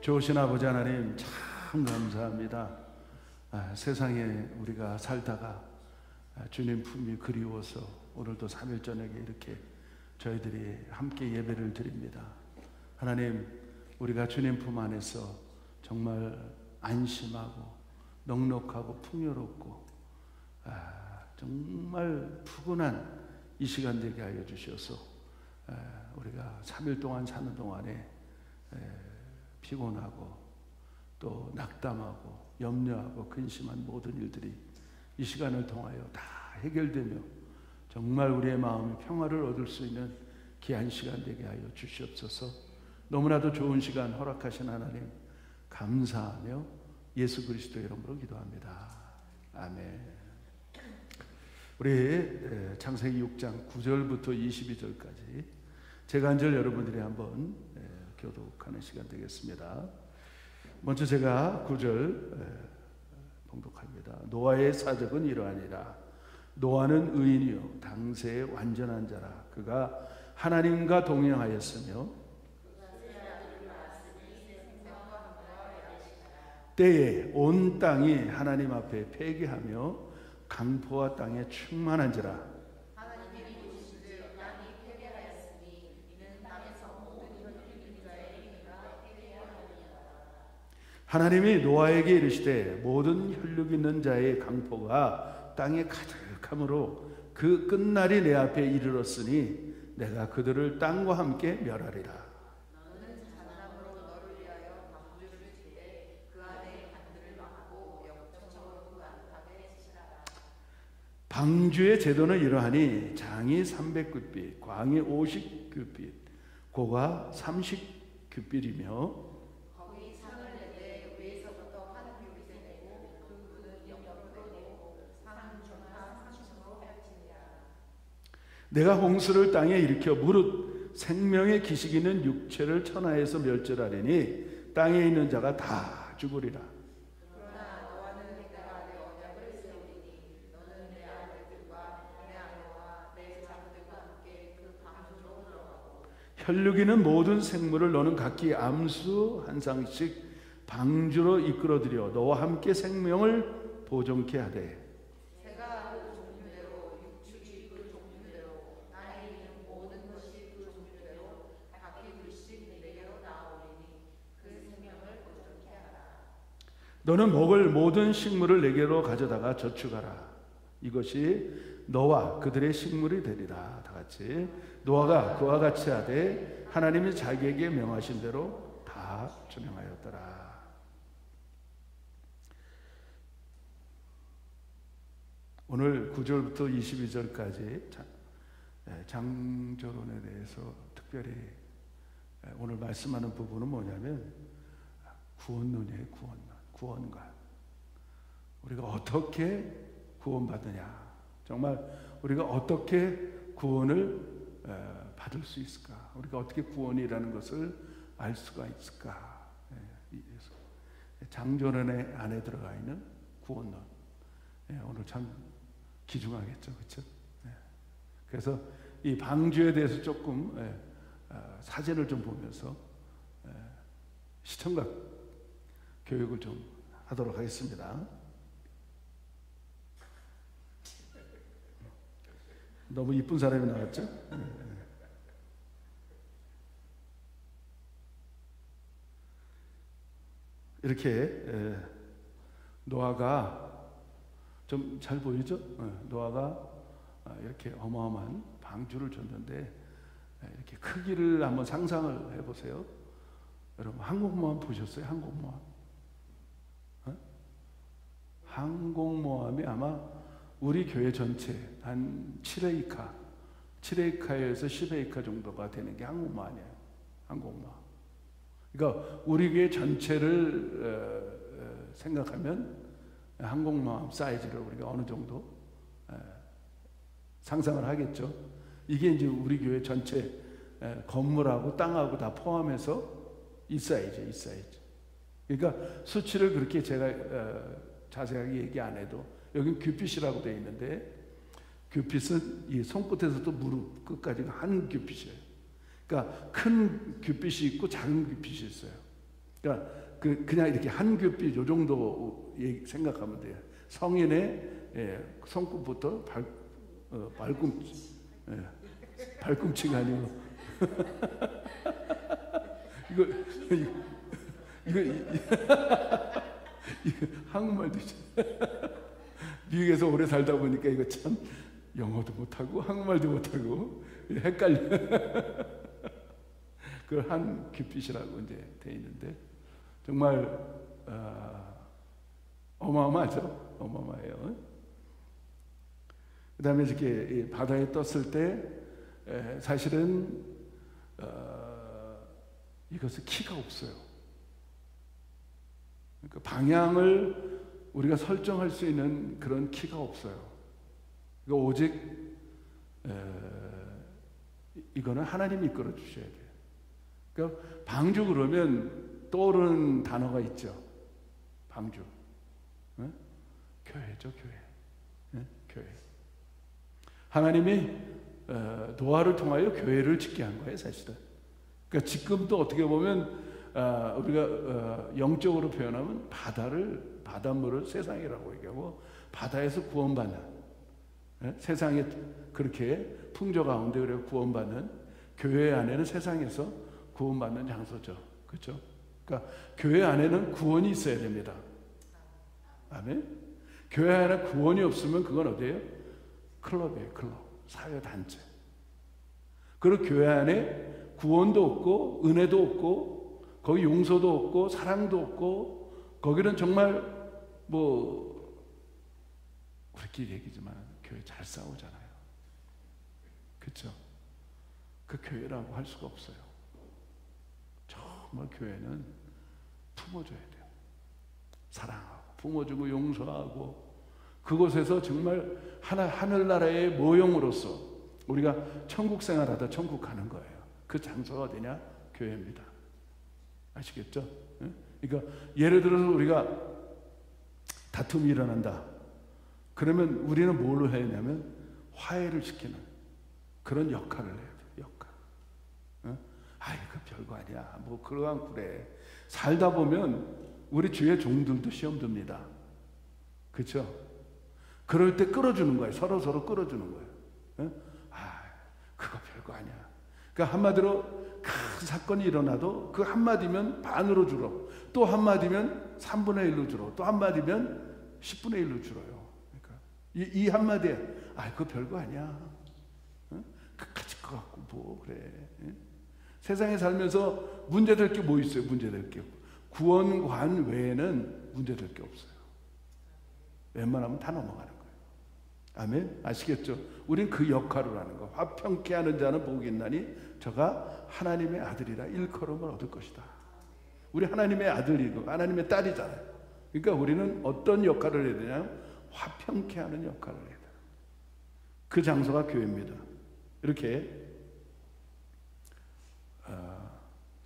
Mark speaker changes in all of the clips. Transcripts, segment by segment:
Speaker 1: 좋으신 아버지 하나님 참 감사합니다. 세상에 우리가 살다가 주님 품이 그리워서 오늘도 3일 저녁에 이렇게 저희들이 함께 예배를 드립니다. 하나님, 우리가 주님 품 안에서 정말 안심하고 넉넉하고 풍요롭고 정말 푸근한 이 시간 되게 하여 주셔서 우리가 3일 동안 사는 동안에 피곤하고 또 낙담하고 염려하고 근심한 모든 일들이 이 시간을 통하여 다 해결되며 정말 우리의 마음이 평화를 얻을 수 있는 귀한 시간 되게 하여 주시옵소서. 너무나도 좋은 시간 허락하신 하나님 감사하며 예수 그리스도의 이름으로 기도합니다. 아멘. 우리 창세기 6장 9절부터 22절까지 제가 한 절 여러분들이 한번 교독하는 시간 되겠습니다. 먼저 제가 9절 봉독합니다. 노아의 사적은 이러하니라. 노아는 의인이요 당세의 완전한 자라. 그가 하나님과 동행하였으며 때에 온 땅이 하나님 앞에 회개하며 강포와 땅에 충만한지라. 하나님이 노아에게 이르시되 모든 혈육 있는 자의 강포가 땅에 가득함으로 그 끝날이 내 앞에 이르렀으니 내가 그들을 땅과 함께 멸하리라.
Speaker 2: 너는 자나무로 너를 위하여 방주를 지되 그 안에 간들을 막고 영청으로 그 안팎에 치시라.
Speaker 1: 방주의 제도는 이러하니 장이 300규빗, 광이 50규빗, 고가 30규빗이며 내가 홍수를 땅에 일으켜 무릇 생명의 기식 있는 육체를 천하에서 멸절하리니 땅에 있는 자가 다 죽으리라.
Speaker 2: 그러나 너와는 내가 내 언약을 세우리니 너는 내 아들들과 내 아내와 내 자녀들과 함께 그 방주로 들어가고
Speaker 1: 혈육이는 모든 생물을 너는 각기 암수 한 쌍씩 방주로 이끌어들여 너와 함께 생명을 보존케 하되 너는 먹을 모든 식물을 내게로 가져다가 저축하라. 이것이 너와 그들의 식물이 되리라. 다 같이 노아가 그와 같이 하되 하나님이 자기에게 명하신 대로 다 준행하였더라. 오늘 9절부터 22절까지 장조론에 대해서 특별히 오늘 말씀하는 부분은 뭐냐면 구원론이에요. 구원관. 우리가 어떻게 구원받느냐. 정말 우리가 어떻게 구원을 받을 수 있을까. 우리가 어떻게 구원이라는 것을 알 수가 있을까. 장조론의 안에 들어가 있는 구원론. 오늘 참 귀중하겠죠. 그렇죠? 그래서 이 방주에 대해서 조금 사진을 좀 보면서 시청각 교육을 좀 하도록 하겠습니다. 너무 이쁜 사람이 나왔죠? 이렇게 노아가 좀 잘 보이죠? 노아가 이렇게 어마어마한 방주를 줬는데 이렇게 크기를 한번 상상을 해보세요. 여러분 항공모함 보셨어요? 항공모함? 항공모함이 아마 우리 교회 전체 한 7에이카, 7에이카에서 10에이카 정도가 되는 게 항공모함이에요. 항공모함. 그러니까 우리 교회 전체를 생각하면 항공모함 사이즈를 우리가 어느 정도 상상을 하겠죠. 이게 이제 우리 교회 전체 건물하고 땅하고 다 포함해서 이 사이즈. 그러니까 수치를 그렇게 제가 자세하게 얘기 안 해도 여긴 규빗이라고 되어 있는데 규빗은 이 손끝에서부터 무릎 끝까지가 한 규빗이에요. 그러니까 큰 규빗이 있고 작은 규빗이 있어요. 그러니까 그냥 이렇게 한 뼘빛 요 정도 생각하면 돼요. 성인의 손끝부터 발꿈치, 발꿈치가 아니고 이거 한국말도 미국에서 오래 살다 보니까 이거 참 영어도 못하고 한국말도 못하고 헷갈려. 그 한 뼘빛이라고 이제 돼 있는데 정말 어마어마하죠. 어마어마해요. 그 다음에 이렇게 바다에 떴을 때 사실은 이것은 키가 없어요. 그러니까 방향을 우리가 설정할 수 있는 그런 키가 없어요. 그러니까 오직 이거는 하나님이 이끌어 주셔야 돼요. 그러니까 방주 그러면 떠오르는 단어가 있죠. 방주. 교회죠, 교회. 교회. 하나님이 노아를 통하여 교회를 짓게 한 거예요, 사실은. 그러니까 지금도 어떻게 보면 우리가 영적으로 표현하면 바닷물을 세상이라고 얘기하고 바다에서 구원받는 세상에 그렇게 풍조 가운데 그래 구원받는 교회 안에는 세상에서 구원받는 장소죠, 그렇죠? 그러니까 교회 안에는 구원이 있어야 됩니다. 아멘. 교회 안에 구원이 없으면 그건 어디예요? 클럽이에요, 클럽, 사회 단체. 그리고 교회 안에 구원도 없고 은혜도 없고 거기 용서도 없고 사랑도 없고 거기는 정말 우리끼리 얘기지만 교회 잘 싸우잖아요. 그렇죠? 그 교회라고 할 수가 없어요. 정말 교회는 품어줘야 돼요. 사랑하고 품어주고 용서하고 그곳에서 정말 하늘나라의 모형으로서 우리가 천국 생활하다 천국 가는 거예요. 그 장소가 어디냐? 교회입니다. 아시겠죠? 그러니까 예를 들어서 우리가 다툼이 일어난다. 그러면 우리는 뭘로 해야 하냐면 화해를 시키는 그런 역할을 해야 돼요. 역할. 이거 별거 아니야. 그러면 그래. 살다 보면 우리 주의 종들도 시험 듭니다. 그렇죠? 그럴 때 끌어주는 거예요. 서로 끌어주는 거예요. 그거 별거 아니야. 그러니까 한마디로 큰 사건이 일어나도 그 한마디면 반으로 줄어. 또 한마디면 3분의 1로 줄어. 또 한마디면 10분의 1로 줄어요. 그러니까 이 한마디에 그거 별거 아니야. 그까짓 것 같고 그래. 세상에 살면서 문제될 게 뭐 있어요? 문제될 게 구원관 외에는 문제될 게 없어요. 웬만하면 다 넘어가는 거예요. 아멘? 아시겠죠? 우린 그 역할을 하는 거. 화평케 하는 자는 복이 있나니 저가 하나님의 아들이라 일컬음을 얻을 것이다. 우리 하나님의 아들이고 하나님의 딸이잖아요. 그러니까 우리는 어떤 역할을 해야 되냐면 화평케 하는 역할을 해야 돼요. 그 장소가 교회입니다. 이렇게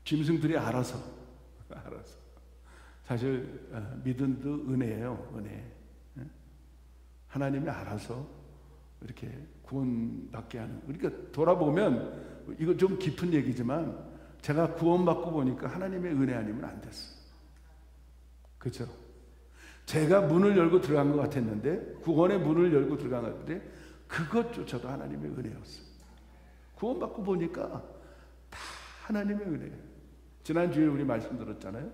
Speaker 1: 짐승들이 알아서 사실 믿음도 은혜예요. 은혜. 하나님이 알아서 이렇게 구원받게 하는. 그러니까 돌아보면 이거 좀 깊은 얘기지만 제가 구원받고 보니까 하나님의 은혜 아니면 안 됐어요. 그렇죠? 제가 문을 열고 들어간 것 같았는데 구원의 문을 열고 들어간 것 같은데 그것조차도 하나님의 은혜였어요. 구원받고 보니까 다 하나님의 은혜예요. 지난주에 우리 말씀 들었잖아요.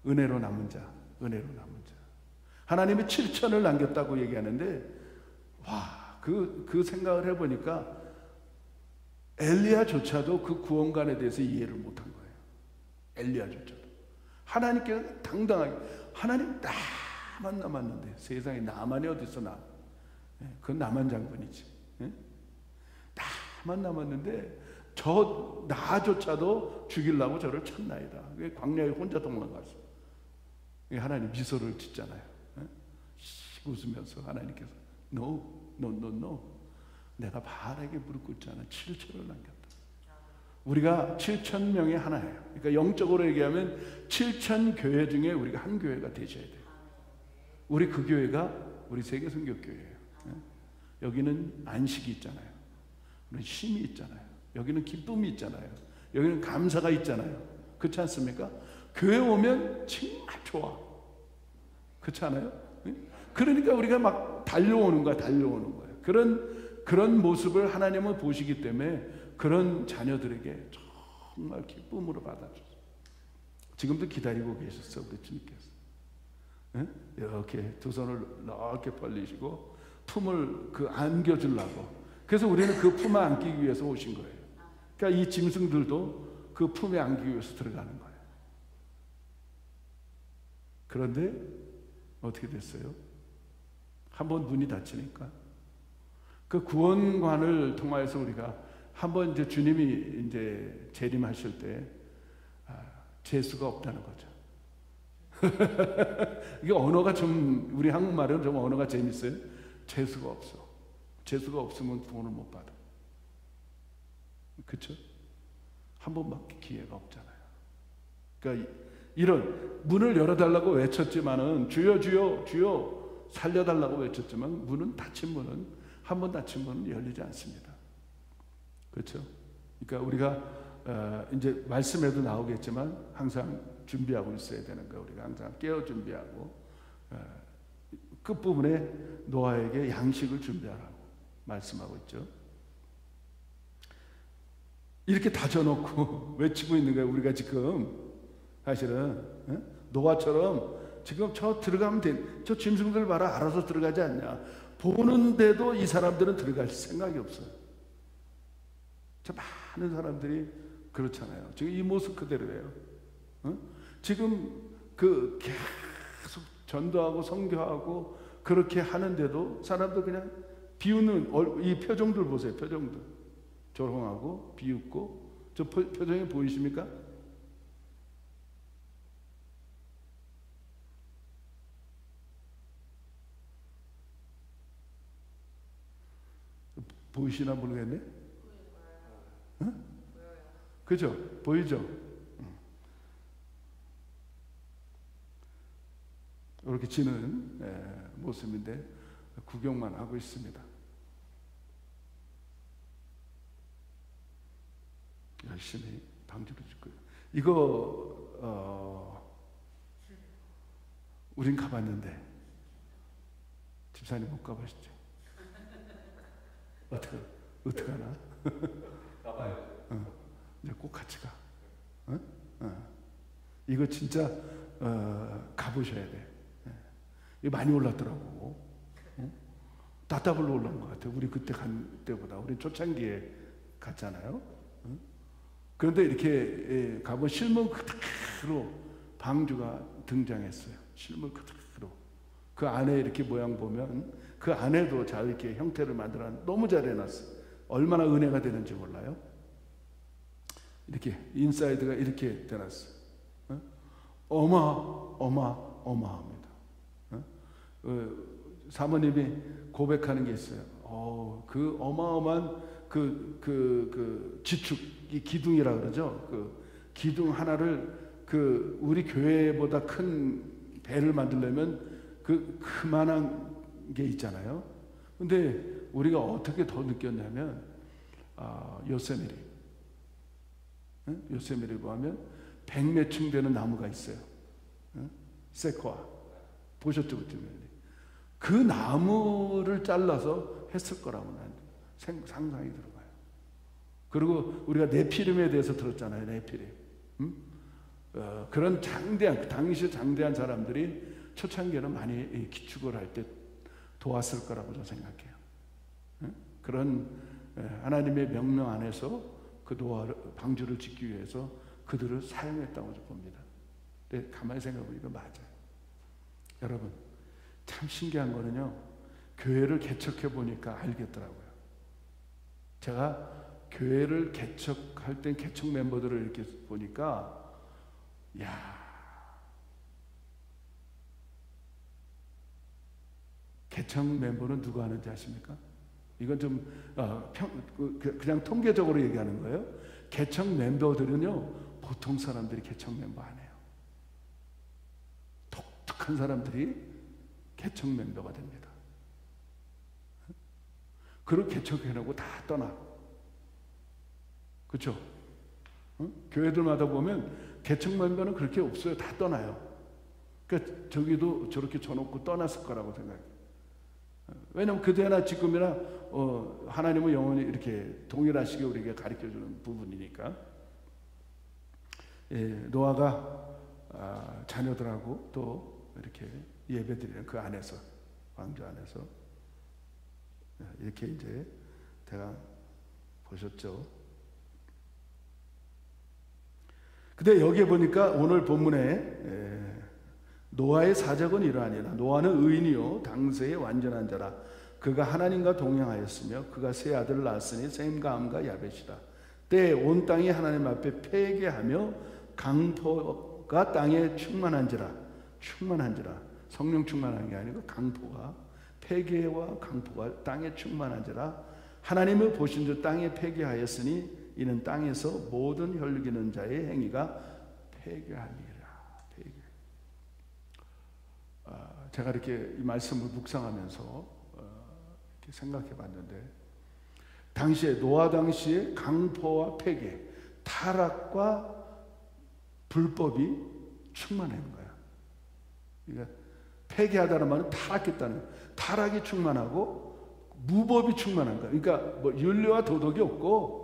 Speaker 1: 은혜로 남은 자, 은혜로 남은 자. 하나님이 7천을 남겼다고 얘기하는데 그 생각을 해보니까 엘리야조차도 그 구원관에 대해서 이해를 못한 거예요. 엘리야조차도. 하나님께서 당당하게 하나님 나만 남았는데 세상에 나만이 어디서 그건 나만 장군이지. 나만 남았는데 나조차도 죽이려고 저를 쳤나이다. 광야에 혼자 도망갔어. 하나님 미소를 짓잖아요. 웃으면서 하나님께서 No. 내가 바알에게 무릎 꿇지 않아 7천을 남겼다. 우리가 7천 명의 하나예요. 그러니까 영적으로 얘기하면 7천 교회 중에 우리가 한 교회가 되셔야 돼요. 우리 그 교회가 우리 세계선교교회예요. 여기는 안식이 있잖아요. 여기는 쉼이 있잖아요. 여기는 기쁨이 있잖아요. 여기는 감사가 있잖아요. 그렇지 않습니까? 교회 오면 정말 좋아. 그렇지 않아요? 그러니까 우리가 막 달려오는 거야. 그런 모습을 하나님은 보시기 때문에 그런 자녀들에게 정말 기쁨으로 받아주세요. 지금도 기다리고 계셨어요, 우리 주님께서. 이렇게 두 손을 넓게 벌리시고 품을 안겨주려고. 그래서 우리는 그 품에 안기기 위해서 오신 거예요. 그러니까 이 짐승들도 그 품에 안기기 위해서 들어가는 거예요. 그런데 어떻게 됐어요? 한번 문이 닫히니까 그 구원관을 통하여서 우리가 한번 이제 주님이 이제 재림하실 때 재수가 없다는 거죠. 이게 언어가 좀, 우리 한국말은 좀 언어가 재밌어요. 재수가 없어. 재수가 없으면 구원을 못 받아. 그렇죠? 한 번밖에 기회가 없잖아요. 그러니까 이런 문을 열어달라고 외쳤지만은 주여 주여 주여 살려달라고 외쳤지만 문은 닫힌 문은 한 번 닫힌 문은 열리지 않습니다. 그렇죠? 그러니까 우리가 이제 말씀에도 나오겠지만 항상 준비하고 있어야 되는 거. 우리가 항상 깨어 준비하고 끝부분에 노아에게 양식을 준비하라고 말씀하고 있죠. 이렇게 다져놓고 외치고 있는 거예요. 우리가 지금 사실은 노아처럼 지금 저 들어가면 돼. 저 짐승들 봐라. 알아서 들어가지 않냐. 보는데도 이 사람들은 들어갈 생각이 없어요. 저 많은 사람들이 그렇잖아요. 지금 이 모습 그대로예요. 지금 계속 전도하고 선교하고 그렇게 하는데도 사람들 그냥 비웃는 이 표정들 보세요. 표정들 조롱하고 비웃고. 저 표정이 보이십니까? 보이시나 모르겠네. 그죠? 보이죠? 이렇게 지는 모습인데 구경만 하고 있습니다. 열심히 방주를 줄 거예요. 이거 우린 가봤는데 집사님 못 가보셨죠? 어떡하나?
Speaker 3: 가봐요.
Speaker 1: 이제 꼭 같이 가. 이거 진짜 가보셔야 돼. 이거 많이 올랐더라고. 따따블로 올라온 것 같아요. 우리 그때 간 때보다. 우리 초창기에 갔잖아요. 그런데 이렇게 가면 실물 그대로 방주가 등장했어요. 실물 그대로. 그 안에 이렇게 모양 보면 그 안에도 잘 이렇게 형태를 만들어 너무 잘 해놨어요. 얼마나 은혜가 되는지 몰라요. 이렇게 인사이드가 이렇게 되놨어요. 어마어마합니다. 사모님이 고백하는 게 있어요. 그 어마어마한 그 지축, 이 기둥이라 그러죠. 그 기둥 하나를 우리 교회보다 큰 배를 만들려면 그만한 게 있잖아요. 근데 우리가 어떻게 더 느꼈냐면 요세미리 보면 100몇 층 되는 나무가 있어요. 세코아 보셨죠? 그 나무를 잘라서 했을 거라고 난 상상이 들어가요. 그리고 우리가 네피림에 대해서 들었잖아요. 네피림. 그런 당시 장대한 사람들이 초창기에는 많이 기축을 할 때 도왔을 거라고 저는 생각해요. 그런 하나님의 명령 안에서 그 방주를 짓기 위해서 그들을 사용했다고 봅니다. 근데 가만히 생각해보니까 맞아요. 여러분, 참 신기한 거는요, 교회를 개척해 보니까 알겠더라고요. 제가 교회를 개척할 땐 개척 멤버들을 이렇게 보니까, 개척 멤버는 누가 하는지 아십니까? 이건 좀 그냥 통계적으로 얘기하는 거예요. 개척 멤버들은요, 보통 사람들이 개척 멤버 안 해요. 독특한 사람들이 개척 멤버가 됩니다. 그리고 개척해놓고 다 떠나. 그렇죠? 교회들마다 보면 개척 멤버는 그렇게 없어요. 다 떠나요. 그러니까 저기도 저렇게 쳐놓고 떠났을 거라고 생각해요. 왜냐하면 그때나 지금이나 하나님은 영원히 이렇게 동일하시게 우리에게 가르쳐주는 부분이니까. 예, 노아가 자녀들하고 또 이렇게 예배드리는 그 안에서, 왕조 안에서 이렇게 이제 대강 보셨죠. 근데 여기에 보니까 오늘 본문에 노아의 사적은 이러하니라. 노아는 의인이요 당세의 완전한 자라. 그가 하나님과 동행하였으며 그가 세 아들을 낳았으니 셈과 함과 야벳이라. 때에 온 땅이 하나님 앞에 패개하며 강포가 땅에 충만한지라. 성령 충만한 게 아니고 강포가, 패개와 강포가 땅에 충만한지라. 하나님을 보신 주 땅에 패개하였으니 이는 땅에서 모든 혈기는 자의 행위가 패개하니라. 패개. 제가 이렇게 이 말씀을 묵상하면서 이렇게 생각해 봤는데, 당시에 노아 당시에 강포와 패개, 타락과 불법이 충만한 거야. 그러니까 패개하다는 말은 타락했다는, 타락이 충만하고 무법이 충만한 거야. 그러니까 뭐 윤리와 도덕이 없고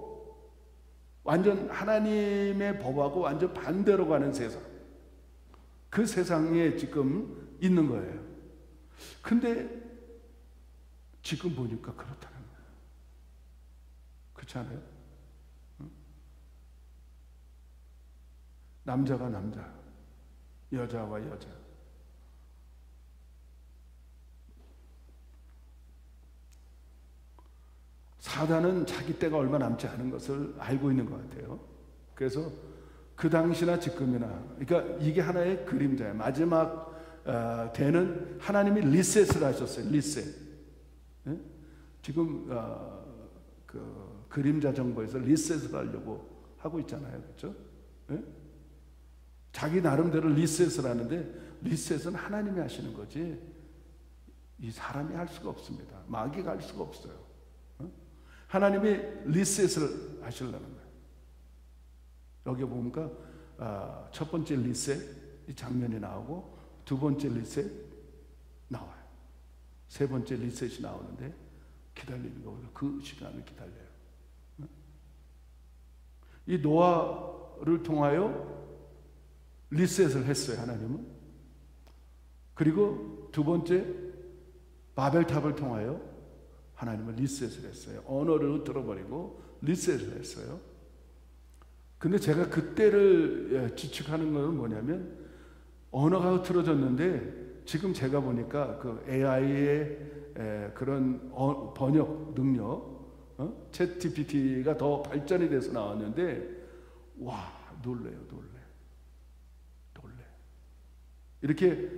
Speaker 1: 완전 하나님의 법하고 완전 반대로 가는 세상, 그 세상에 지금 있는 거예요. 근데 지금 보니까 그렇다는 거예요. 그렇지 않아요? 응? 남자가 남자, 여자와 여자. 사단은 자기 때가 얼마 남지 않은 것을 알고 있는 것 같아요. 그래서 그 당시나 지금이나, 그러니까 이게 하나의 그림자예요. 마지막 때는 하나님이 리셋을 하셨어요. 리셋. 예? 지금 그 그림자 정보에서 리셋을 하려고 하고 있잖아요. 그렇죠? 예? 자기 나름대로 리셋을 하는데, 리셋은 하나님이 하시는 거지 이 사람이 할 수가 없습니다. 마귀가 할 수가 없어요. 하나님이 리셋을 하시려는 거예요. 여기 보니까 첫 번째 리셋 이 장면이 나오고, 두 번째 리셋 나와요. 세 번째 리셋이 나오는데 기다리는 거예요. 그 시간을 기다려요. 이 노아를 통하여 리셋을 했어요, 하나님은. 그리고 두 번째 바벨탑을 통하여 하나님은 리셋을 했어요. 언어를 들어버리고 리셋을 했어요. 근데 제가 그때를 지축하는 것은 뭐냐면, 언어가 흐트러졌는데 지금 제가 보니까 그 AI의 그런 번역 능력, 챗 GPT가 더 발전이 돼서 나왔는데, 와, 놀래요. 이렇게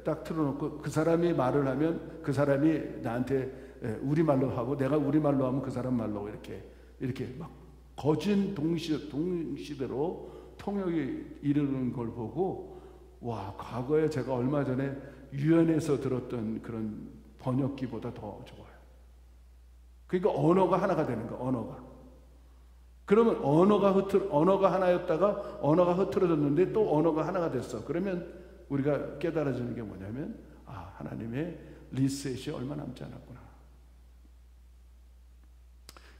Speaker 1: 딱 틀어놓고 그 사람이 말을 하면 그 사람이 나한테 우리말로 하고, 내가 우리말로 하면 그 사람 말로 이렇게 막 거진 동시대로 통역이 이르는 걸 보고, 와, 과거에 제가 얼마 전에 유엔에서 들었던 그런 번역기보다 더 좋아요. 그러니까 언어가 하나가 되는 거야, 언어가. 그러면 언어가 하나였다가 언어가 흐트러졌는데 또 언어가 하나가 됐어. 그러면 우리가 깨달아지는 게 뭐냐면, 하나님의 리셋이 얼마 남지 않았구나.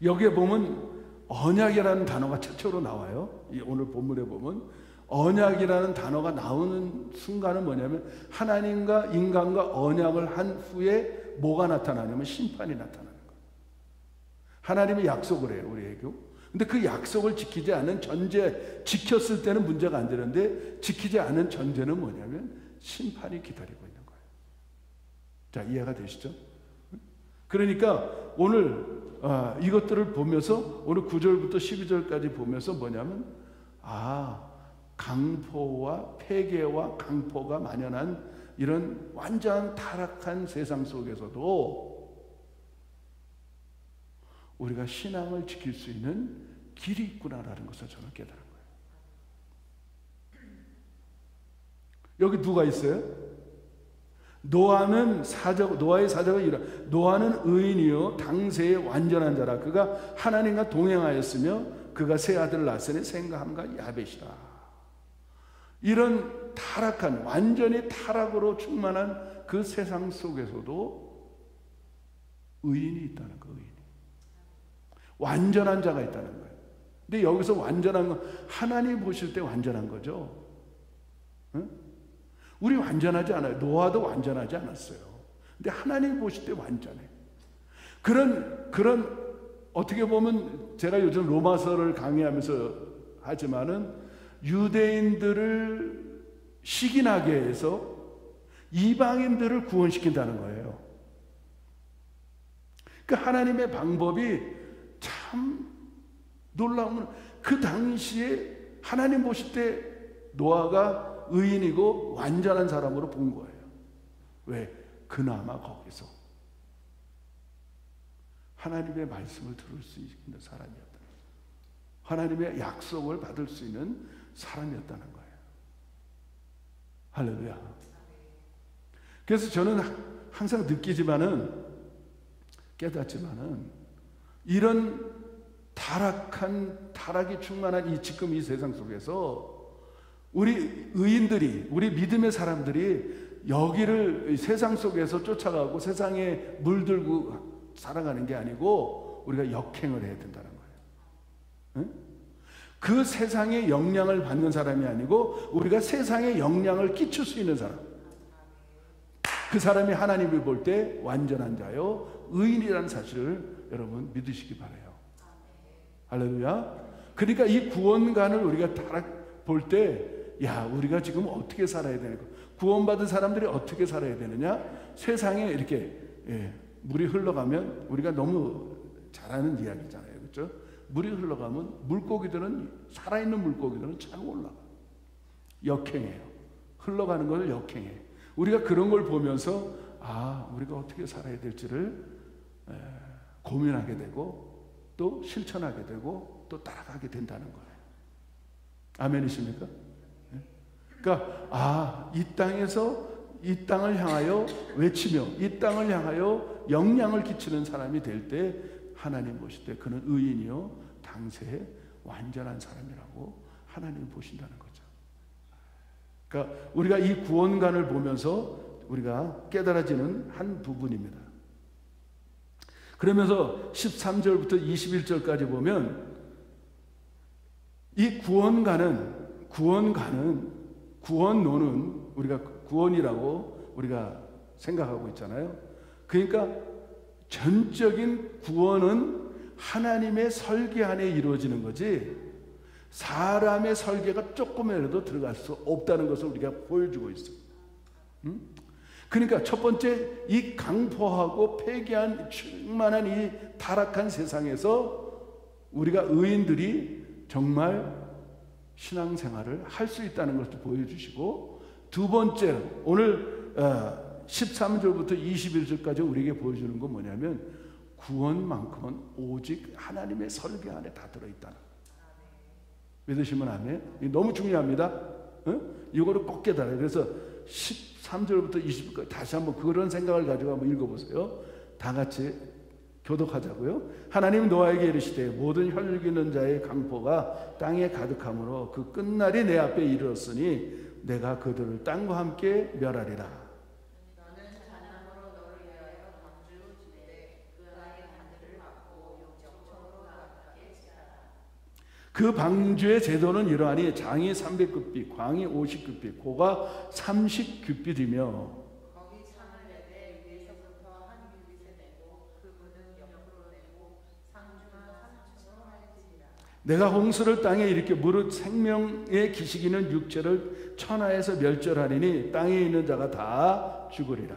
Speaker 1: 여기에 보면 언약이라는 단어가 최초로 나와요. 오늘 본문에 보면 언약이라는 단어가 나오는 순간은 뭐냐면, 하나님과 인간과 언약을 한 후에 뭐가 나타나냐면 심판이 나타나는 거예요. 하나님이 약속을 해요, 우리에게. 근데 그 약속을 지키지 않은 전제, 지켰을 때는 문제가 안 되는데 지키지 않은 전제는 뭐냐면 심판이 기다리고 있는 거예요. 자, 이해가 되시죠? 그러니까 오늘 이것들을 보면서, 오늘 9절부터 12절까지 보면서 뭐냐면, 강포와 폐괴와 강포가 만연한 이런 완전 타락한 세상 속에서도 우리가 신앙을 지킬 수 있는 길이 있구나라는 것을 저는 깨달은 거예요. 여기 누가 있어요? 노아의 사적은 이라. 노아는 의인이요 당세의 완전한 자라. 그가 하나님과 동행하였으며 그가 세 아들을 낳았으니 셈과 함과 야벳이라. 이런 타락한, 완전히 타락으로 충만한 그 세상 속에서도 의인이 있다는 거예요. 의인이. 완전한 자가 있다는 거예요. 근데 여기서 완전한 건 하나님 보실 때 완전한 거죠. 응? 우리 완전하지 않아요. 노아도 완전하지 않았어요. 근데 하나님 보실 때 완전해. 그런 어떻게 보면 제가 요즘 로마서를 강의하면서 하지만은 유대인들을 시기나게 해서 이방인들을 구원시킨다는 거예요. 그 하나님의 방법이 참 놀라운, 그 당시에 하나님 보실 때 노아가 의인이고 완전한 사람으로 본 거예요. 왜? 그나마 거기서 하나님의 말씀을 들을 수 있는 사람이었다. 하나님의 약속을 받을 수 있는 사람이었다는 거예요. 할렐루야. 그래서 저는 항상 느끼지만은, 깨닫지만은, 이런 타락이 충만한 지금 이 세상 속에서 우리 의인들이, 우리 믿음의 사람들이 여기를 세상 속에서 쫓아가고 세상에 물들고 살아가는 게 아니고 우리가 역행을 해야 된다는 거예요. 응? 그 세상의 영향을 받는 사람이 아니고 우리가 세상에 영향을 끼칠 수 있는 사람. 그 사람이 하나님을 볼 때 완전한 자요 의인이라는 사실을 여러분 믿으시기 바라요. 할렐루야. 그러니까 이 구원관을 우리가 볼 때, 야, 우리가 지금 어떻게 살아야 되는 거, 구원받은 사람들이 어떻게 살아야 되느냐. 세상에 이렇게 물이 흘러가면, 우리가 너무 잘 아는 이야기잖아요, 그렇죠? 물이 흘러가면 물고기들은, 살아있는 물고기들은 잘 올라가, 역행해요. 흘러가는 걸 역행해. 우리가 그런 걸 보면서 우리가 어떻게 살아야 될지를 고민하게 되고 또 실천하게 되고 또 따라가게 된다는 거예요. 아멘이십니까? 그러니까 이 땅에서 이 땅을 향하여 외치며 이 땅을 향하여 영향을 끼치는 사람이 될 때 하나님 보실 때 그는 의인이요 당세에 완전한 사람이라고 하나님 보신다는 거죠. 그러니까 우리가 이 구원관을 보면서 우리가 깨달아지는 한 부분입니다. 그러면서 13절부터 21절까지 보면 이 구원론은 우리가 구원이라고 우리가 생각하고 있잖아요. 그러니까 전적인 구원은 하나님의 설계 안에 이루어지는 거지 사람의 설계가 조금이라도 들어갈 수 없다는 것을 우리가 보여주고 있어요. 그러니까 첫 번째, 이 강포하고 폐기한 충만한 이 타락한 세상에서 우리가 의인들이 정말 신앙생활을 할 수 있다는 것을 보여주시고, 두 번째, 오늘 13절부터 21절까지 우리에게 보여주는 건 뭐냐면 구원만큼은 오직 하나님의 설계 안에 다 들어있다는 거예요. 믿으시면 아멘. 너무 중요합니다. 이거를 꼭 깨달아요. 그래서 13절부터 20절까지 다시 한번 그런 생각을 가지고 한번 읽어보세요. 다 같이 교독하자고요. 하나님 노아에게 이르시되 모든 혈육 있는 자의 강포가 땅에 가득함으로 그 끝날이 내 앞에 이르렀으니 내가 그들을 땅과 함께 멸하리라.
Speaker 2: 너는 잔나무로 너를 위하여 방주 짓되 그 안에 가들을 막고 영적으로 나가게 지하라.
Speaker 1: 그 방주의 제도는 이러하니 장이 300규빗, 광이 50규빗, 고가 30규빗이며
Speaker 2: 거기 창을 내되 위에서부터 한 규빗에 내고 그 문은 옆으로 내고 상중하 3층으로 할지니라.
Speaker 1: 내가 홍수를 땅에 일으켜 무릇 생명의 기식이는 육체를 천하에서 멸절하리니 땅에 있는 자가 다 죽으리라.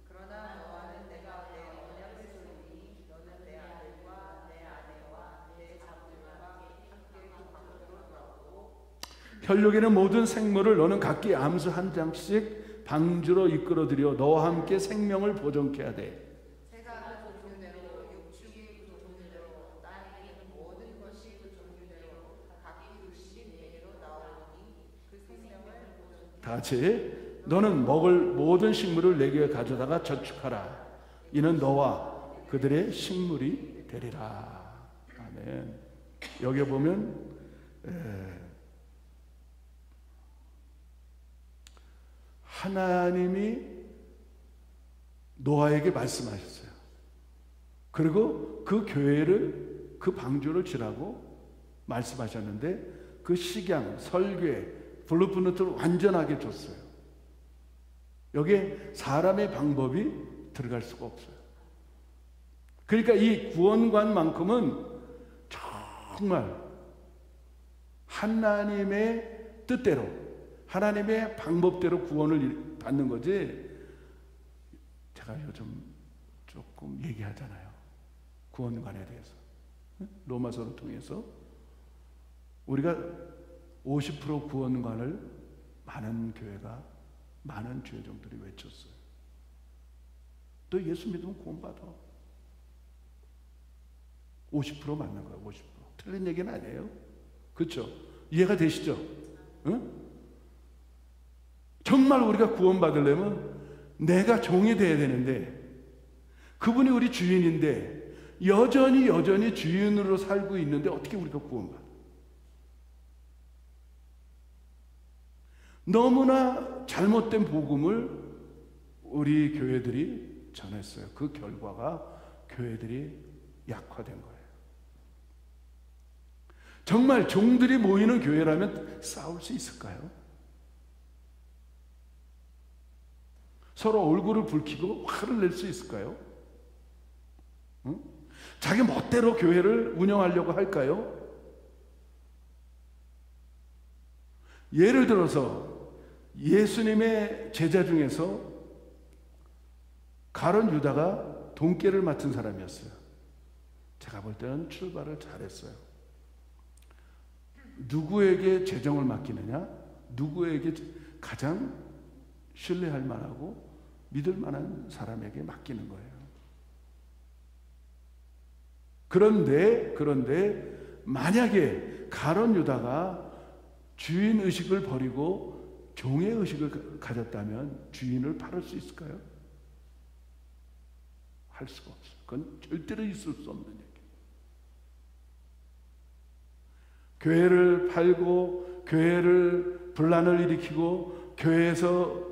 Speaker 2: 그러나 너와는 내가 내 언약을 세우리니 너는 내 아들과 내 아내와 내 자손과 함께 그 방주로 들어가고
Speaker 1: 혈육에는 모든 생물을 너는 각기 암수 한 장씩 방주로 이끌어들여 너와 함께 생명을 보존케 하되
Speaker 2: 새가 그 종류대로 육축이 그 종류대로 땅에 있는 모든 것이 그 종류대로 각기 둘씩 내게로 나오니 그 생명을 보존케
Speaker 1: 다 같이 너는 먹을 모든 식물을 내게 가져다가 저축하라. 이는 너와 그들의 식물이 되리라. 아멘. 여기 보면 하나님이 노아에게 말씀하셨어요. 그리고 그 교회를, 그 방주를 지라고 말씀하셨는데 그 식양, 설계, 블루프린트를 완전하게 줬어요. 여기에 사람의 방법이 들어갈 수가 없어요. 그러니까 이 구원관만큼은 정말 하나님의 뜻대로, 하나님의 방법대로 구원을 받는 거지. 제가 요즘 조금 얘기하잖아요, 구원관에 대해서. 로마서를 통해서 우리가 50% 구원관을 많은 교회가, 많은 주회종들이 외쳤어요. 또 예수 믿으면 구원받아. 50% 맞는 거예요. 50%. 틀린 얘기는 아니에요. 그렇죠? 이해가 되시죠? 응? 정말 우리가 구원받으려면 내가 종이 돼야 되는데, 그분이 우리 주인인데 여전히 주인으로 살고 있는데 어떻게 우리가 구원받아? 너무나 잘못된 복음을 우리 교회들이 전했어요. 그 결과가 교회들이 약화된 거예요. 정말 종들이 모이는 교회라면 싸울 수 있을까요? 서로 얼굴을 붉히고 화를 낼 수 있을까요? 응? 자기 멋대로 교회를 운영하려고 할까요? 예를 들어서 예수님의 제자 중에서 가룟 유다가 돈깨를 맡은 사람이었어요. 제가 볼 때는 출발을 잘했어요. 누구에게 재정을 맡기느냐? 누구에게 가장 신뢰할 만하고 믿을 만한 사람에게 맡기는 거예요. 그런데 만약에 가룟 유다가 주인 의식을 버리고 종의 의식을 가졌다면 주인을 팔을 수 있을까요? 할 수가 없어요. 그건 절대로 있을 수 없는 얘기예요. 교회를 팔고 교회를 분란을 일으키고 교회에서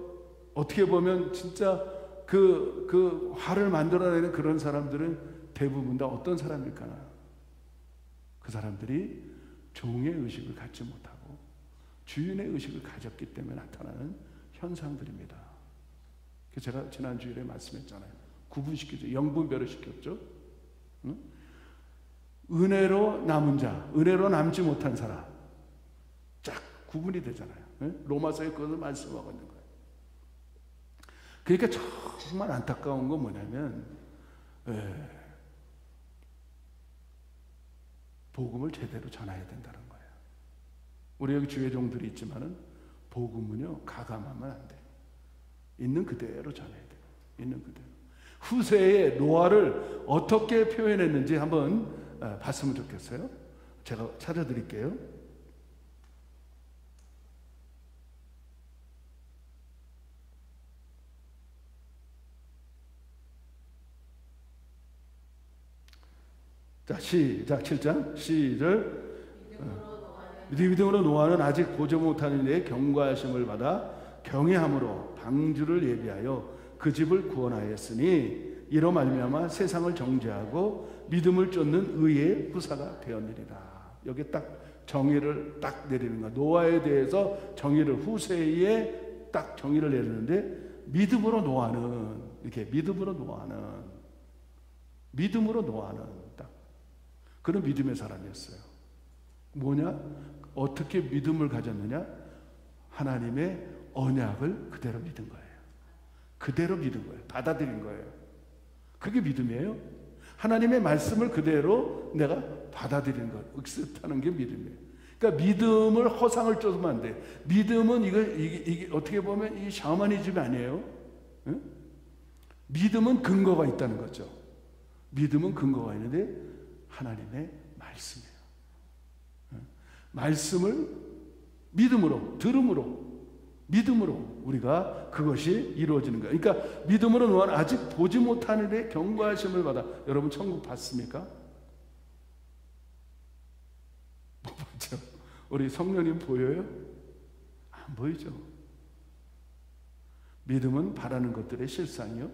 Speaker 1: 어떻게 보면 진짜 그 화를 만들어내는 그런 사람들은 대부분 다 어떤 사람일까나? 그 사람들이 종의 의식을 갖지 못하고 주인의 의식을 가졌기 때문에 나타나는 현상들입니다. 제가 지난 주일에 말씀했잖아요. 구분시키죠. 영분별을 시켰죠. 응? 은혜로 남은 자, 은혜로 남지 못한 사람, 쫙 구분이 되잖아요. 응? 로마서에 그것을 말씀하고 있는 거예요. 그러니까 정말 안타까운 건 뭐냐면 복음을 제대로 전해야 된다는 거예요. 우리 여기 주회종들이 있지만은 복음은요 가감하면 안 돼요. 있는 그대로 전해야 돼요. 있는 그대로. 후세의 노아를 어떻게 표현했는지 한번 봤으면 좋겠어요. 제가 찾아드릴게요. 자, 시작. 7장 시절. 믿음으로 노아는 아직 보지 못하는 이의 경고하심을 받아 경외함으로 방주를 예비하여 그 집을 구원하였으니 이로 말미암아 세상을 정죄하고 믿음을 쫓는 의의 후사가 되었느니라. 여기 딱 정의를 딱 내리는 거야. 노아에 대해서 정의를, 후세에 딱 정의를 내리는데, 믿음으로 노아는 이렇게 믿음으로 노아는 딱 그런 믿음의 사람이었어요. 뭐냐? 어떻게 믿음을 가졌느냐? 하나님의 언약을 그대로 믿은 거예요. 그대로 믿은 거예요. 받아들인 거예요. 그게 믿음이에요. 하나님의 말씀을 그대로 내가 받아들이는 것, 액셉트하는 게 믿음이에요. 그러니까 믿음을 허상을 쫓으면 안 돼. 믿음은 이게 어떻게 보면 이 샤머니즘이 아니에요. 응? 믿음은 근거가 있다는 거죠. 믿음은 근거가 있는데 하나님의 말씀이에요. 응? 말씀을 믿음으로, 들음으로, 믿음으로 우리가 그것이 이루어지는 거예요. 그러니까 믿음으로 노아는 아직 보지 못하는 일에 경고하심을 받아. 여러분 천국 봤습니까? 못 봤죠? 우리 성령님 보여요? 안 보이죠? 믿음은 바라는 것들의 실상이요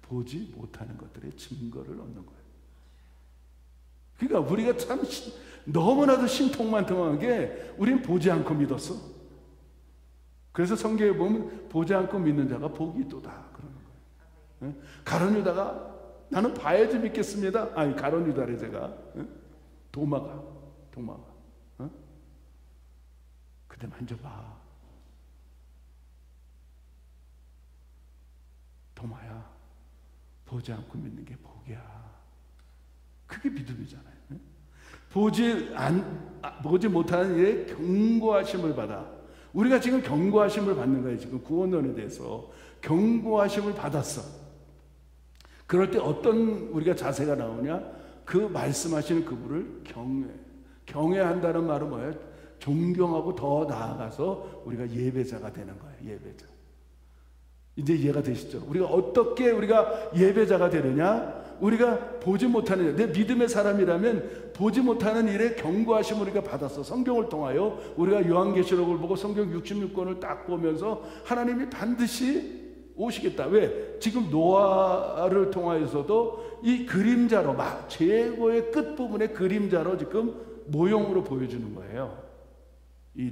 Speaker 1: 보지 못하는 것들의 증거를 얻는 거예요. 그러니까 우리가 참 너무나도 신통만통한 게 우린 보지 않고 믿었어. 그래서 성경에 보면 보지 않고 믿는 자가 복이 있도다 그러는 거예요. 가룟 유다가 나는 봐야지 믿겠습니다. 아니 가룟 유다래 제가. 도마가. 근데 만져봐. 도마야, 보지 않고 믿는 게 복이야. 그게 믿음이잖아요. 보지 못하는 일에 경고하심을 받아. 우리가 지금 경고하심을 받는 거예요. 지금 구원론에 대해서 경고하심을 받았어. 그럴 때 어떤 우리가 자세가 나오냐? 그 말씀하시는 그분을 경외한다는 말은 뭐예요? 존경하고 더 나아가서 우리가 예배자가 되는 거예요. 예배자. 이제 이해가 되시죠? 우리가 어떻게 우리가 예배자가 되느냐? 우리가 보지 못하는 내 믿음의 사람이라면 보지 못하는 일에 경고하심을 우리가 받았어. 성경을 통하여 우리가 요한계시록을 보고 성경 66권을 딱 보면서 하나님이 반드시 오시겠다. 왜? 지금 노아를 통하여서도 이 그림자로 최고의 끝부분의 그림자로 지금 모형으로 보여주는 거예요. 이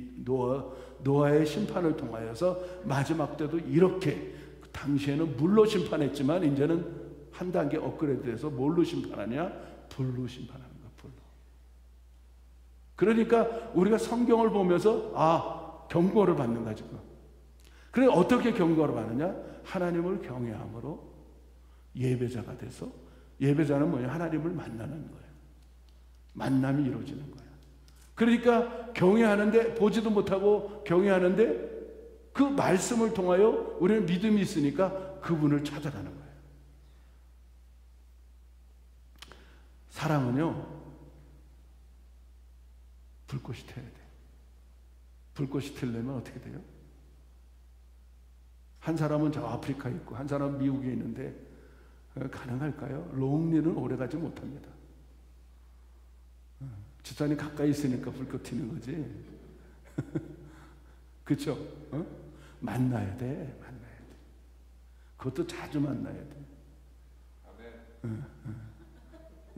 Speaker 1: 노아의 심판을 통하여서 마지막 때도 이렇게 당시에는 물로 심판했지만 이제는 한 단계 업그레이드해서 뭘로 심판하냐? 불로 심판하는 거야. 불로. 그러니까 우리가 성경을 보면서 경고를 받는 거야 지금. 그래 어떻게 경고를 받느냐? 하나님을 경외함으로 예배자가 돼서 예배자는 뭐냐? 하나님을 만나는 거예요. 만남이 이루어지는 거예요. 그러니까 경외하는데 보지도 못하고 경외하는데 그 말씀을 통하여 우리는 믿음이 있으니까 그분을 찾아가는 거예요. 사랑은요 불꽃이 튀어야 돼요. 불꽃이 튀려면 어떻게 돼요? 한 사람은 저 아프리카에 있고 한 사람은 미국에 있는데 가능할까요? 롱리는 오래가지 못합니다. 집사님 가까이 있으니까 불꽃 튀는 거지. 그렇죠? 만나야 돼. 그것도 자주 만나야 돼.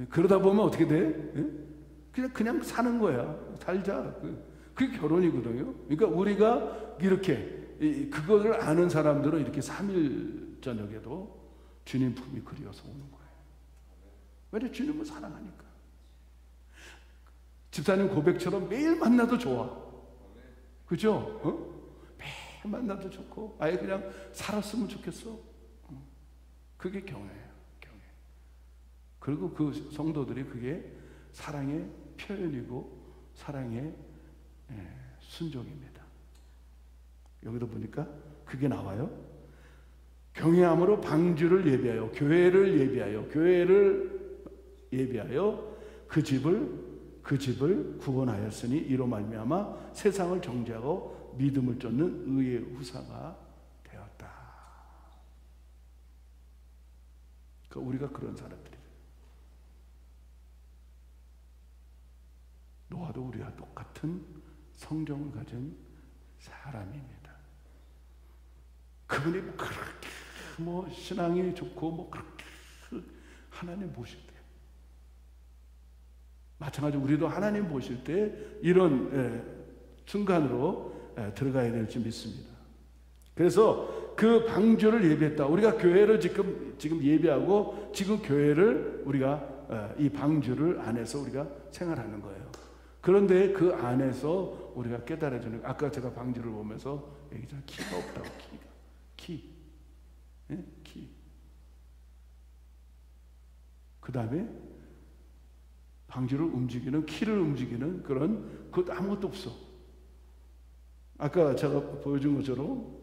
Speaker 1: 그러다 보면 어떻게 돼? 그냥 사는 거야. 살자. 그게 결혼이거든요. 그러니까 우리가 이렇게 그거를 아는 사람들은 이렇게 3일 저녁에도 주님 품이 그리워서 오는 거예요. 왜냐? 주님을 사랑하니까. 집사님 고백처럼 매일 만나도 좋아. 그죠? 매일 만나도 좋고 아예 그냥 살았으면 좋겠어. 그게 경외예요. 경외. 그리고 그 성도들이 그게 사랑의 표현이고 사랑의 순종입니다. 여기도 보니까 그게 나와요. 경외함으로 방주를 예비하여 교회를 예비하여 그 집을 구원하였으니 이로 말미암아 세상을 정죄하고 믿음을 쫓는 의의 후사가 되었다. 그러니까 우리가 그런 사람들이에요. 노아도 우리와 똑같은 성정을 가진 사람입니다. 그분이 그렇게 신앙이 좋고 그렇게 하나님 보실 때 마찬가지로 우리도 하나님 보실 때 이런 순간으로 들어가야 될지 믿습니다. 그래서 그 방주를 예비했다. 우리가 교회를 지금 예비하고 지금 교회를 우리가 이 방주를 안에서 우리가 생활하는 거예요. 그런데 그 안에서 우리가 깨달아지는 아까 제가 방주를 보면서 얘기했잖아요. 키가 없다고. 키. 그 다음에 방주를 움직이는 키를 움직이는 그런 것 아무것도 없어. 아까 제가 보여준 것처럼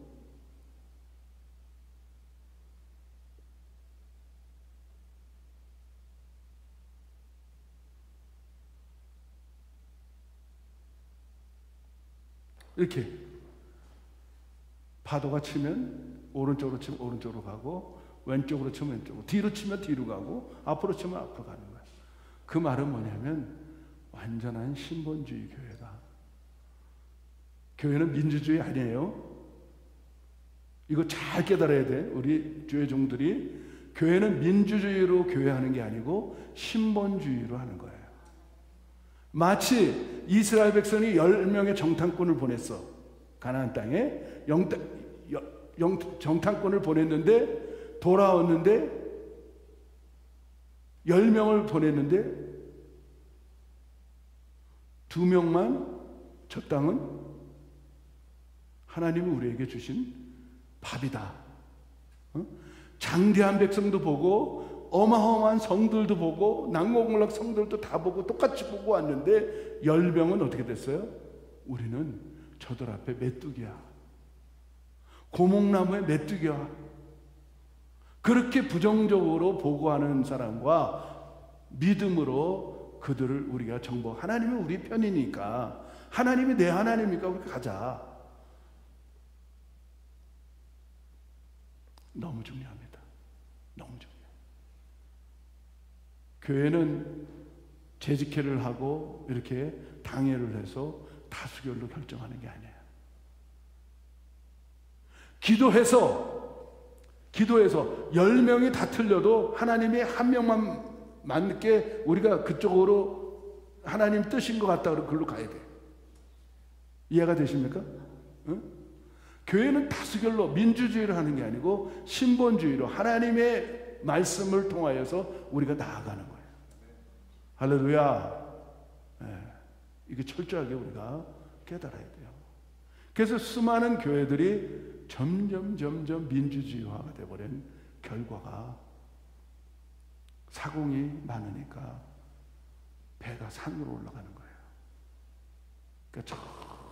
Speaker 1: 이렇게 파도가 치면 오른쪽으로 치면 오른쪽으로 가고 왼쪽으로 치면 왼쪽으로 뒤로 치면 뒤로 가고 앞으로 치면 앞으로 가는 거야. 그 말은 뭐냐면 완전한 신본주의 교회다. 교회는 민주주의 아니에요. 이거 잘 깨달아야 돼. 우리 주의 종들이 교회는 민주주의로 교회하는 게 아니고 신본주의로 하는 거예요. 마치 이스라엘 백성이 10명의 정탐꾼을 보냈어. 가나안 땅에 정탐꾼을 보냈는데 돌아왔는데 10명을 보냈는데 2명만 저 땅은 하나님이 우리에게 주신 밥이다. 장대한 백성도 보고 어마어마한 성들도 보고 난공불락 성들도 다 보고 똑같이 보고 왔는데 10명은 어떻게 됐어요? 우리는 저들 앞에 메뚜기야. 고목나무에 메뚜기야. 그렇게 부정적으로 보고하는 사람과 믿음으로 그들을 우리가 정복. 하나님은 우리 편이니까, 하나님이 내 하나님이니까 우리 가자. 너무 중요합니다. 너무 중요해요. 교회는 재직회를 하고 이렇게 당회를 해서 다수결로 결정하는 게 아니에요. 기도해서 10명이 다 틀려도 하나님이 한 명만 맞게 우리가 그쪽으로 하나님 뜻인 것 같다 그러고 그걸로 가야 돼요. 이해가 되십니까? 응? 교회는 다수결로 민주주의를 하는 게 아니고 신본주의로 하나님의 말씀을 통하여서 우리가 나아가는 거예요. 할렐루야. 이게 철저하게 우리가 깨달아야 돼요. 그래서 수많은 교회들이 점점 민주주의화가 되어버린 결과가 사공이 많으니까 배가 산으로 올라가는 거예요. 그러니까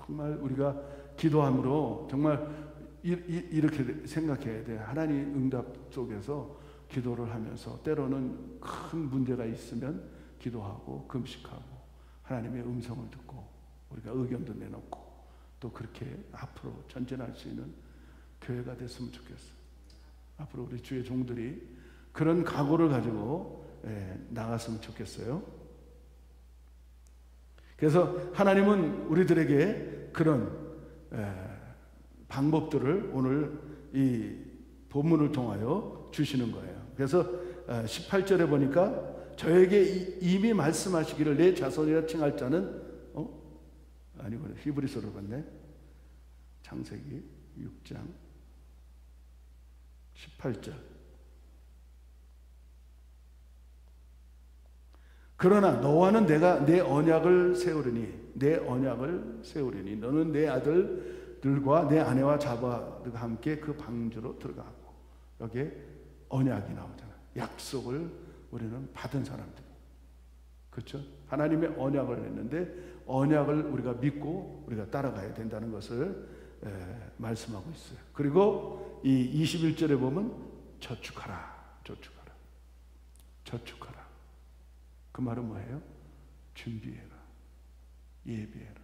Speaker 1: 정말 우리가 기도함으로 정말 이렇게 생각해야 돼. 하나님 응답 속에서 기도를 하면서 때로는 큰 문제가 있으면 기도하고 금식하고 하나님의 음성을 듣고 우리가 의견도 내놓고 또 그렇게 앞으로 전진할 수 있는 교회가 됐으면 좋겠어요. 앞으로 우리 주의 종들이 그런 각오를 가지고 나갔으면 좋겠어요. 그래서 하나님은 우리들에게 그런 방법들을 오늘 이 본문을 통하여 주시는 거예요. 그래서 18절에 보니까 저에게 이미 말씀하시기를 내 자손이라 칭할 자는 아니구나. 히브리서로 봤네. 창세기 6장 18절. 그러나 너와는 내가 내 언약을 세우리니 너는 내 아들들과 내 아내와 자바들과 함께 그 방주로 들어가고. 여기에 언약이 나오잖아요. 약속을 우리는 받은 사람들. 그렇죠? 하나님의 언약을 했는데 언약을 우리가 믿고 우리가 따라가야 된다는 것을 말씀하고 있어요. 그리고 이 21절에 보면 저축하라. 그 말은 뭐예요? 준비해라. 예비해라.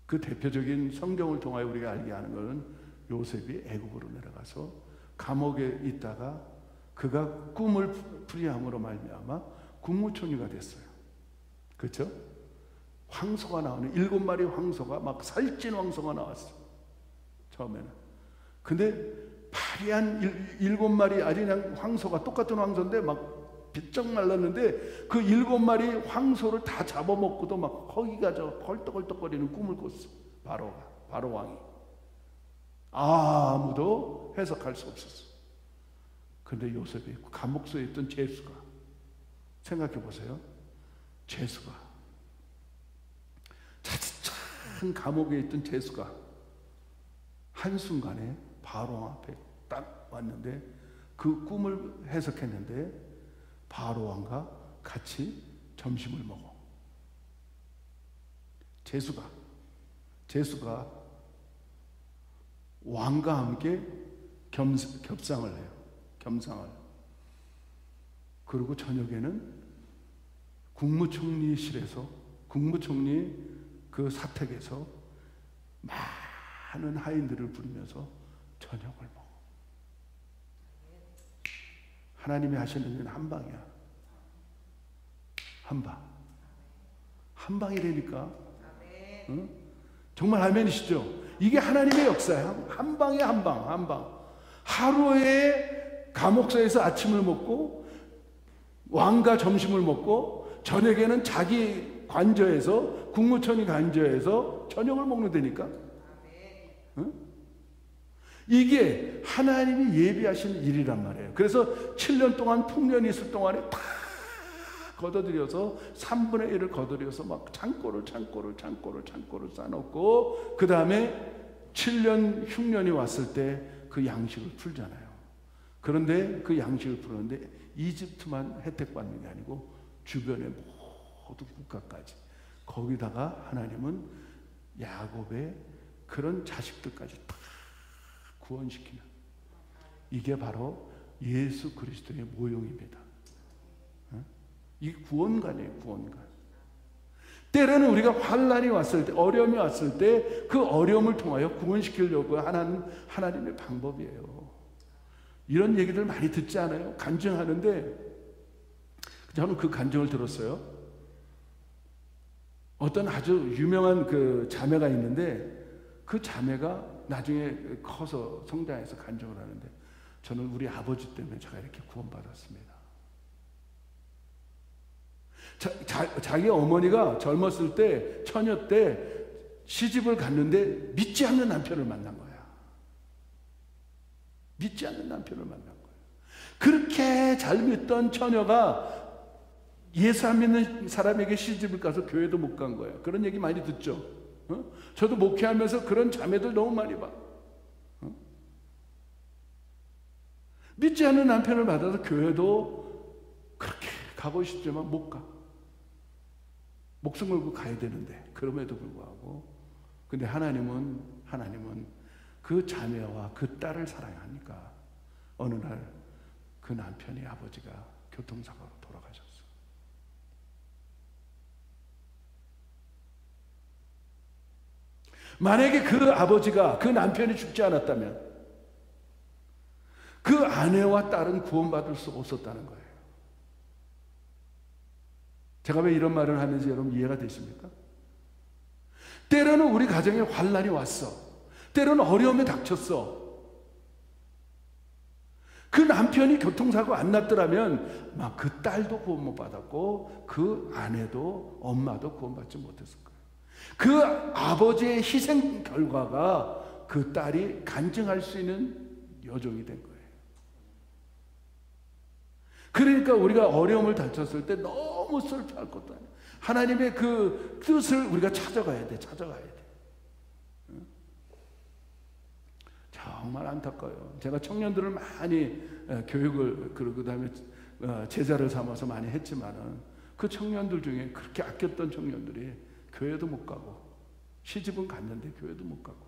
Speaker 1: 그 대표적인 성경을 통하여 우리가 알게 하는 것은 요셉이 애굽으로 내려가서 감옥에 있다가 그가 꿈을 풀이함으로 말미암아 국무총리가 됐어요. 그렇죠? 황소가 나오는 7마리 황소가 막 살찐 황소가 나왔어. 처음에는. 근데 파리한 7마리 아주 그냥 황소가 똑같은 황소인데 막 비쩍 말랐는데 그 7마리 황소를 다 잡아먹고도 막 허기가 저 헐떡헐떡거리는 꿈을 꿨어. 바로 왕이. 아무도 해석할 수 없었어. 근데 요셉이 감옥소에 있던 제수가, 생각해 보세요. 제수가 차디찬 감옥에 있던 제수가 한순간에 바로 앞에 딱 왔는데 그 꿈을 해석했는데 바로 왕과 같이 점심을 먹어. 제수가 왕과 함께 겹상을 해요. 겸상을. 그리고 저녁에는 국무총리실에서 국무총리 그 사택에서 많은 하인들을 부르면서 저녁을 먹어. 하나님이 하시는 일은 한 방이야. 한 방이라니까. 응? 정말 아멘이시죠? 이게 하나님의 역사야. 한 방에 한 방, 한 방. 하루에 감옥소에서 아침을 먹고 왕가 점심을 먹고 저녁에는 자기 관저에서 국무총리 관저에서 저녁을 먹는다니까. 응? 이게 하나님이 예비하신 일이란 말이에요. 그래서 7년 동안 풍년이 있을 동안에 다 걷어들여서 3분의 1을 걷어들여서 막 창고를 쌓아놓고 그 다음에 7년 흉년이 왔을 때 그 양식을 풀잖아요. 그런데 그 양식을 풀었는데 이집트만 혜택받는 게 아니고 주변의 모든 국가까지, 거기다가 하나님은 야곱의 그런 자식들까지 다 구원시키는, 이게 바로 예수 그리스도의 모형입니다. 이 구원관이에요. 구원관. 때로는 우리가 환난이 왔을 때, 어려움이 왔을 때 그 어려움을 통하여 구원시키려고 하는 하나님의 방법이에요. 이런 얘기들 많이 듣지 않아요? 간증하는데 저는 그 간증을 들었어요. 어떤 아주 유명한 그 자매가 있는데 그 자매가 나중에 커서 성장해서 간증을 하는데, 저는 우리 아버지 때문에 제가 이렇게 구원받았습니다. 자기 어머니가 젊었을 때, 처녀 때 시집을 갔는데 믿지 않는 남편을 만난 거야. 믿지 않는 남편을 만난 거야. 그렇게 잘 믿던 처녀가 예수 안 믿는 사람에게 시집을 가서 교회도 못 간 거야. 그런 얘기 많이 듣죠. 저도 목회하면서 그런 자매들 너무 많이 봐. 믿지 않는 남편을 받아서 교회도 그렇게 가고 싶지만 못 가. 목숨 걸고 가야 되는데, 그럼에도 불구하고. 근데 하나님은 그 자매와 그 딸을 사랑하니까 어느 날 그 남편이, 아버지가 교통사고로 돌아가셨어. 만약에 그 아버지가, 그 남편이 죽지 않았다면 그 아내와 딸은 구원받을 수 없었다는 거예요. 제가 왜 이런 말을 하는지 여러분 이해가 되십니까? 때로는 우리 가정에 환난이 왔어. 때로는 어려움이 닥쳤어. 그 남편이 교통사고 안 났더라면 막 그 딸도 구원 못 받았고 그 아내도 엄마도 구원받지 못했을 거예요. 그 아버지의 희생 결과가 그 딸이 간증할 수 있는 여종이 된 거예요. 그러니까 우리가 어려움을 닥쳤을 때 너무 슬퍼할 것도 아니에요. 하나님의 그 뜻을 우리가 찾아가야 돼. 정말 안타까워요. 제가 청년들을 많이 교육을, 그 다음에 제자를 삼아서 많이 했지만은 그 청년들 중에 그렇게 아꼈던 청년들이 교회도 못 가고 시집은 갔는데 교회도 못 가고,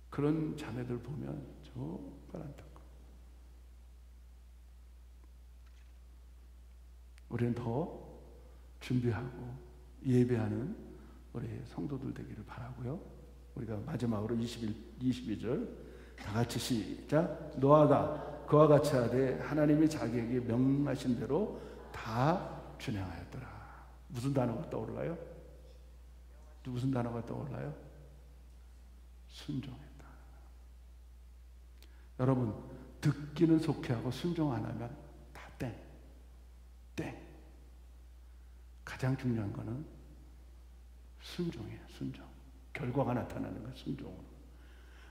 Speaker 1: 그런 자매들 보면 정말 안타까워요. 우리는 더 준비하고 예배하는 우리 성도들 되기를 바라고요. 우리가 마지막으로 22절 다 같이 시작. 노아가 그와 같이 하되 하나님이 자기에게 명하신 대로 다 준행하였더라. 무슨 단어가 떠올라요? 무슨 단어가 떠올라요? 순종했다. 여러분, 듣기는 속해하고 순종 안 하면 다 땡. 가장 중요한 거는 순종이에요. 순종. 결과가 나타나는 거예요. 순종으로.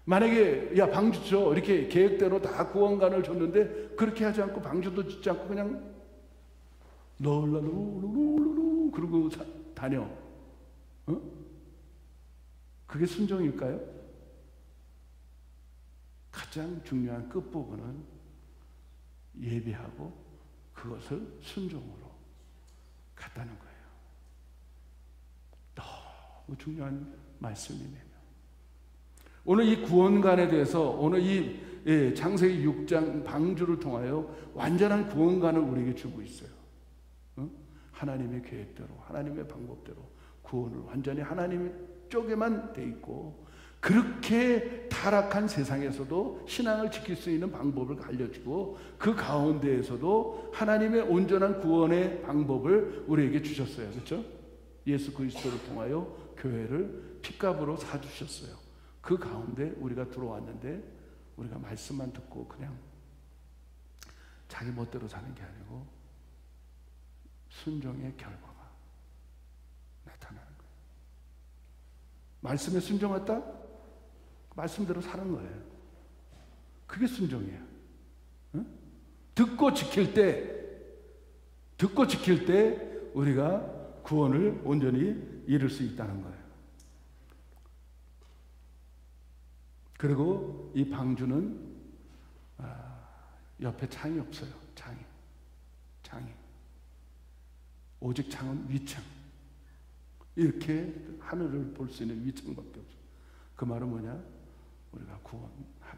Speaker 1: 만약에 야 방주 줘 이렇게 계획대로 다 구원관을 줬는데 그렇게 하지 않고 방주도 짓지 않고 그냥 롤라루루루루 그러고 다녀. 그게 순종일까요? 가장 중요한 끝부분은 예비하고 그것을 순종으로 갔다는 거예요. 너무 중요한 말씀이네요. 오늘 이 구원관에 대해서, 오늘 이 창세기 6장 방주를 통하여 완전한 구원관을 우리에게 주고 있어요. 하나님의 계획대로, 하나님의 방법대로 구원을 완전히 하나님 쪽에만 돼 있고, 그렇게 타락한 세상에서도 신앙을 지킬 수 있는 방법을 알려주고, 그 가운데에서도 하나님의 온전한 구원의 방법을 우리에게 주셨어요. 그렇죠? 예수 그리스도를 통하여 교회를 핏값으로 사주셨어요. 그 가운데 우리가 들어왔는데 우리가 말씀만 듣고 그냥 자기 멋대로 사는 게 아니고 순종의 결과가 나타나는 거예요. 말씀에 순종했다? 말씀대로 사는 거예요. 그게 순종이에요. 응? 듣고 지킬 때 우리가 구원을 온전히 이룰 수 있다는 거예요. 그리고 이 방주는 옆에 창이 없어요. 창이. 오직 창은 위창. 이렇게 하늘을 볼 수 있는 위창밖에 없어요. 그 말은 뭐냐? 우리가 구원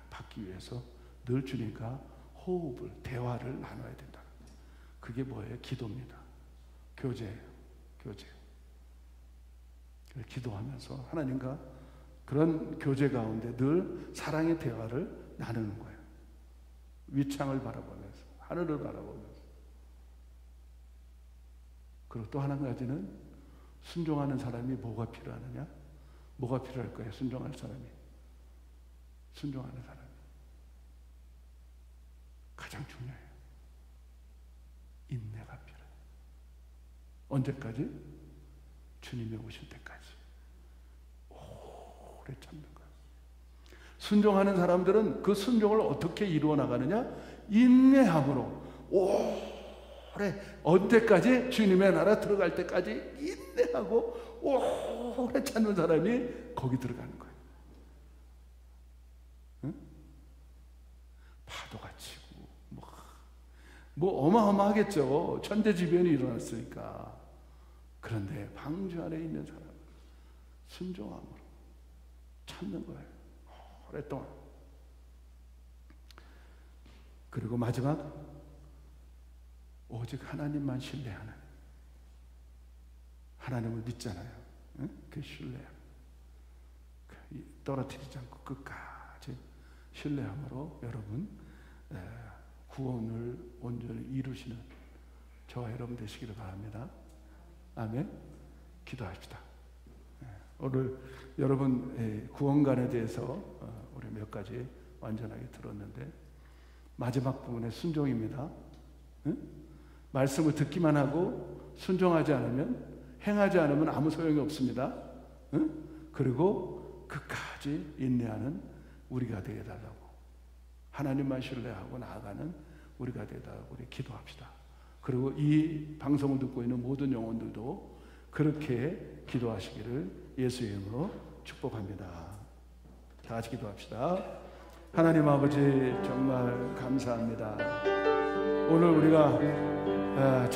Speaker 1: 받기 위해서 늘 주님과 호흡을, 대화를 나눠야 된다. 그게 뭐예요? 기도입니다. 교제예요. 교제. 기도하면서 하나님과 그런 교제 가운데 늘 사랑의 대화를 나누는 거예요. 위창을 바라보면서, 하늘을 바라보면서. 그리고 또 한 가지는 순종하는 사람이 뭐가 필요하느냐? 뭐가 필요할 거예요? 순종할 사람이. 순종하는 사람이. 가장 중요해요. 인내가 필요해요. 언제까지? 주님이 오실 때까지. 오래 참는 거예요. 순종하는 사람들은 그 순종을 어떻게 이루어 나가느냐? 인내함으로 오래, 언제까지? 주님의 나라 들어갈 때까지 인내하고 오래 찾는 사람이 거기 들어가는 거예요. 응? 파도가 치고 뭐 어마어마하겠죠. 천재지변이 일어났으니까. 그런데 방주 안에 있는 사람은 순종함으로 찾는 거예요. 오랫동안. 그리고 마지막, 오직 하나님만 신뢰하는, 하나님을 믿잖아요. 응? 그 신뢰, 떨어뜨리지 않고 끝까지 신뢰함으로 여러분 구원을 온전히 이루시는 저와 여러분 되시기를 바랍니다. 아멘. 기도합시다. 오늘 여러분 구원관에 대해서 우리 몇 가지 완전하게 들었는데 마지막 부분에 순종입니다. 응? 말씀을 듣기만 하고 순종하지 않으면, 행하지 않으면 아무 소용이 없습니다. 응? 그리고 끝까지 인내하는 우리가 되게 해달라고, 하나님만 신뢰하고 나아가는 우리가 되달라고 우리 기도합시다. 그리고 이 방송을 듣고 있는 모든 영혼들도 그렇게 기도하시기를 예수의 이름으로 축복합니다. 다 같이 기도합시다. 하나님 아버지, 정말 감사합니다. 오늘 우리가